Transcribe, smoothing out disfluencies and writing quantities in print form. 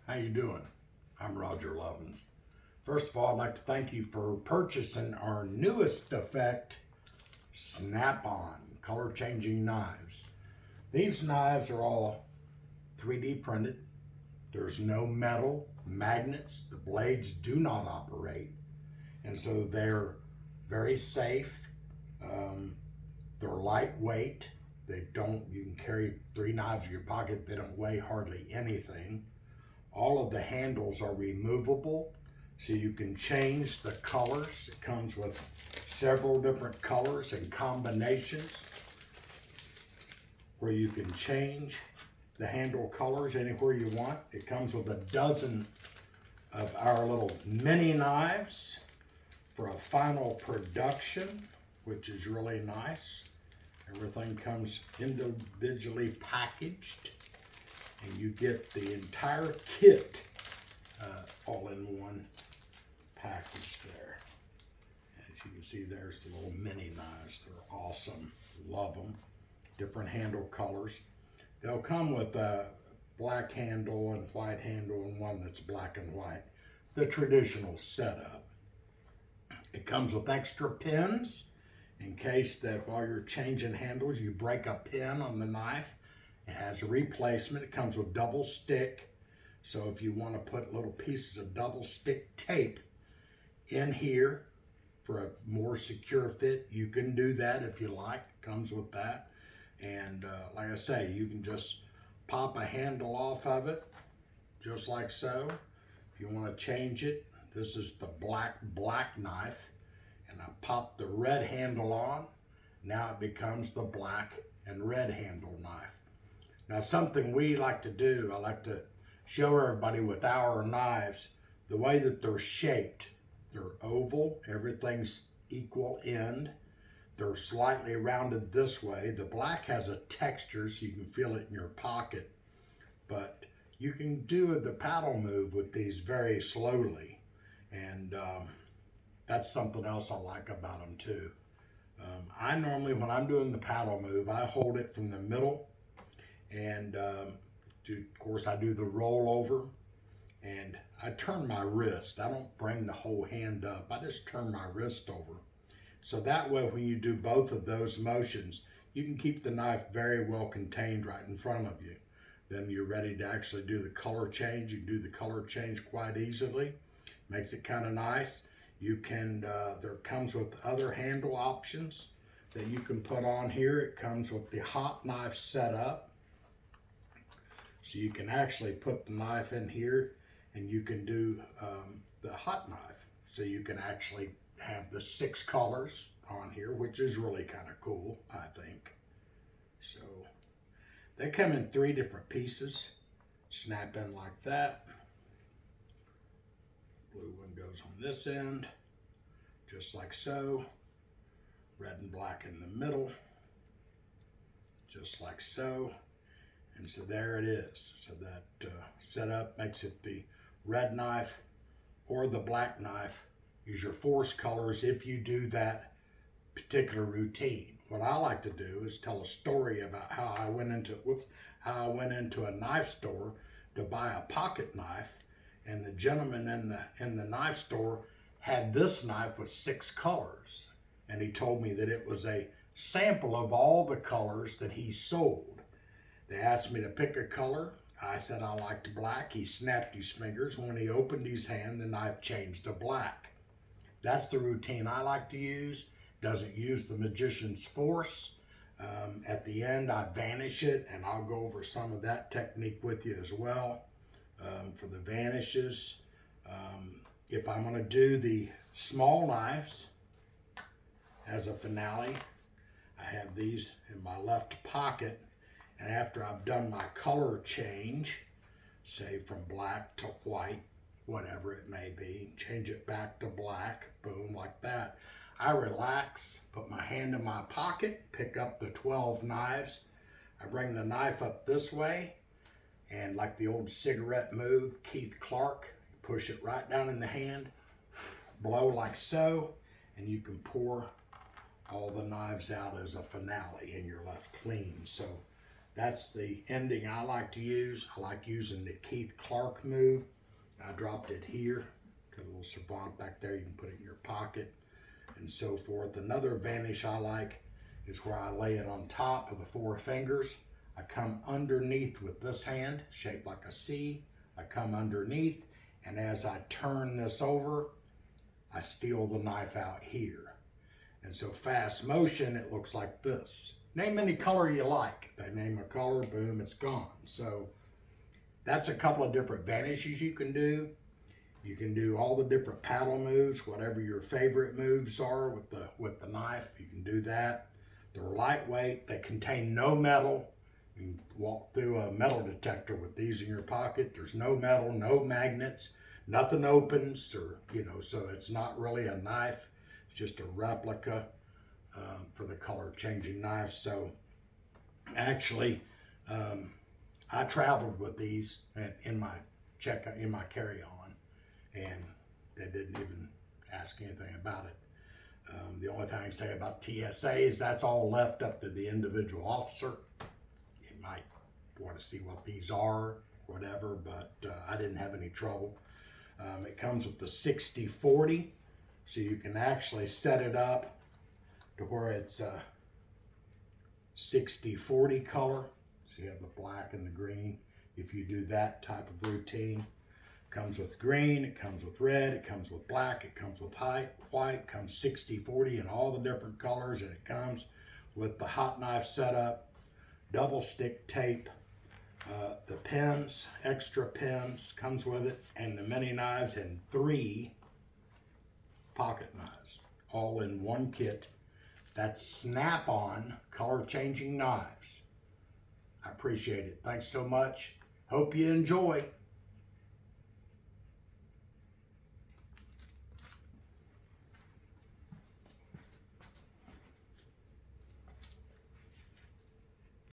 How you doing? I'm Roger Lovins. First of all, I'd like to thank you for purchasing our newest effect, Snap-on color changing knives. These knives are all 3D printed. There's no metal, magnets. The blades do not operate. And so they're very safe. They're lightweight. You can carry 3 knives in your pocket. They don't weigh hardly anything. All of the handles are removable, so you can change the colors. It comes with several different colors and combinations where you can change the handle colors anywhere you want. It comes with a dozen of our little mini knives for a final production, which is really nice. Everything comes individually packaged, and you get the entire kit all in one package there. As you can see, there's the little mini knives. They're awesome. Love them. Different handle colors. They'll come with a black handle and white handle and one that's black and white. The traditional setup. It comes with extra pins in case that while you're changing handles you break a pin on the knife. It has a replacement. It comes with double stick. So if you want to put little pieces of double stick tape in here for a more secure fit, you can do that if you like. It comes with that. And like I say, you can just pop a handle off of it, just like so. If you want to change it, this is the black knife. And I pop the red handle on. Now it becomes the black and red handle knife. Now, something we like to do, I like to show everybody with our knives the way that they're shaped. They're oval, everything's equal end. They're slightly rounded this way. The black has a texture so you can feel it in your pocket, but you can do the paddle move with these very slowly, and that's something else I like about them too. I normally, when I'm doing the paddle move, I hold it from the middle. And of course, I do the rollover, and I turn my wrist. I don't bring the whole hand up. I just turn my wrist over. So that way, when you do both of those motions, you can keep the knife very well contained right in front of you. Then you're ready to actually do the color change. You can do the color change quite easily. Makes it kind of nice. You can, there comes with other handle options that you can put on here. It comes with the hot knife setup. So you can actually put the knife in here and you can do the hot knife. So you can actually have the 6 colors on here, which is really kind of cool, I think. So they come in 3 different pieces. Snap in like that. Blue one goes on this end, just like so. Red and black in the middle, just like so. And so there it is. So that setup makes it the red knife or the black knife. Use your force colors if you do that particular routine. What I like to do is tell a story about how I went into a knife store to buy a pocket knife, and the gentleman in the knife store had this knife with 6 colors, and he told me that it was a sample of all the colors that he sold. They asked me to pick a color. I said I liked black. He snapped his fingers. When he opened his hand, the knife changed to black. That's the routine I like to use. Doesn't use the magician's force. At the end, I vanish it, and I'll go over some of that technique with you as well for the vanishes. If I'm going to do the small knives as a finale, I have these in my left pocket. And after I've done my color change, say from black to white, whatever it may be, change it back to black, boom, like that. I relax, put my hand in my pocket, pick up the 12 knives. I bring the knife up this way, and like the old cigarette move, Keith Clark, push it right down in the hand, blow like so, and you can pour all the knives out as a finale, and you're left clean. So That's the ending I like to use. I like using the Keith Clark move. I dropped it here. Got a little servant back there. You can put it in your pocket and so forth. Another vanish I like is where I lay it on top of the 4 fingers. I come underneath with this hand, shaped like a C. I come underneath, and as I turn this over, I steal the knife out here. And so fast motion, it looks like this. Name any color you like. They name a color, boom, it's gone. So that's a couple of different vanishes you can do. You can do all the different paddle moves, whatever your favorite moves are with the knife, you can do that. They're lightweight, they contain no metal. You can walk through a metal detector with these in your pocket. There's no metal, no magnets, nothing opens, or so it's not really a knife. It's just a replica for the color changing knives. So actually, I traveled with these in my carry-on, and they didn't even ask anything about it. The only thing I can say about TSA is that's all left up to the individual officer. You might want to see what these are, whatever, but I didn't have any trouble. It comes with the 60-40, so you can actually set it up to where it's a 60-40 color. So you have the black and the green. If you do that type of routine, comes with green, it comes with red, it comes with black, it comes with white, comes 60-40 in all the different colors, and it comes with the hot knife setup, double stick tape, the pins, extra pins comes with it, and the mini knives, and 3 pocket knives, all in one kit. That's Snap-on color changing knives. I appreciate it. Thanks so much. Hope you enjoy.